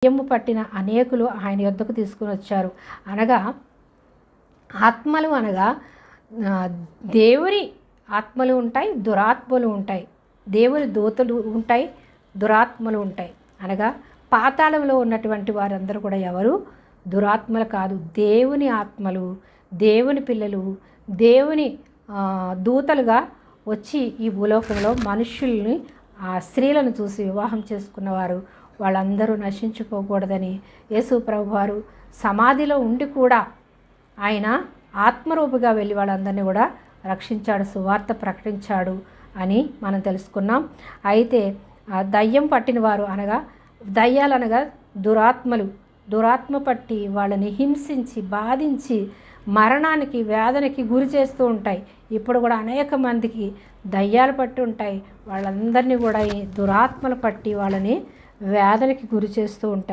దయ్యము పట్టిన అనేకులు ఆయన యొద్దకు తీసుకుని వచ్చారు. అనగా ఆత్మలు అనగా దేవుని ఆత్మలు ఉంటాయి, దురాత్మలు ఉంటాయి. దేవుని దూతలు ఉంటాయి, దురాత్మలు ఉంటాయి. అనగా పాతాళంలో ఉన్నటువంటి వారందరూ కూడా ఎవరు దురాత్మలు కాదు, దేవుని ఆత్మలు, దేవుని పిల్లలు, దేవుని దూతలుగా వచ్చి ఈ భూలోకంలో మనుషుల్ని స్త్రీలను చూసి వివాహం చేసుకున్నవారు వాళ్ళందరూ నశించుకోకూడదని యేసు ప్రభువారు సమాధిలో ఉండి కూడా ఆయన ఆత్మరూపిగా వెళ్ళి వాళ్ళందరినీ కూడా రక్షించాడు, సువార్త ప్రకటించాడు అని మనం తెలుసుకున్నాం. అయితే దయ్యం పట్టిన వారు అనగా దయ్యాలనగా దురాత్మలు, దురాత్మ పట్టి వాళ్ళని హింసించి బాధించి మరణానికి వేదనకి గురి చేస్తూ ఉంటాయి. ఇప్పుడు కూడా అనేక మందికి దయ్యాలు పట్టి ఉంటాయి. వాళ్ళందరినీ కూడా ఈ దురాత్మలు పట్టి వాళ్ళని వేదనకి గురి చేస్తూ ఉంటాయి.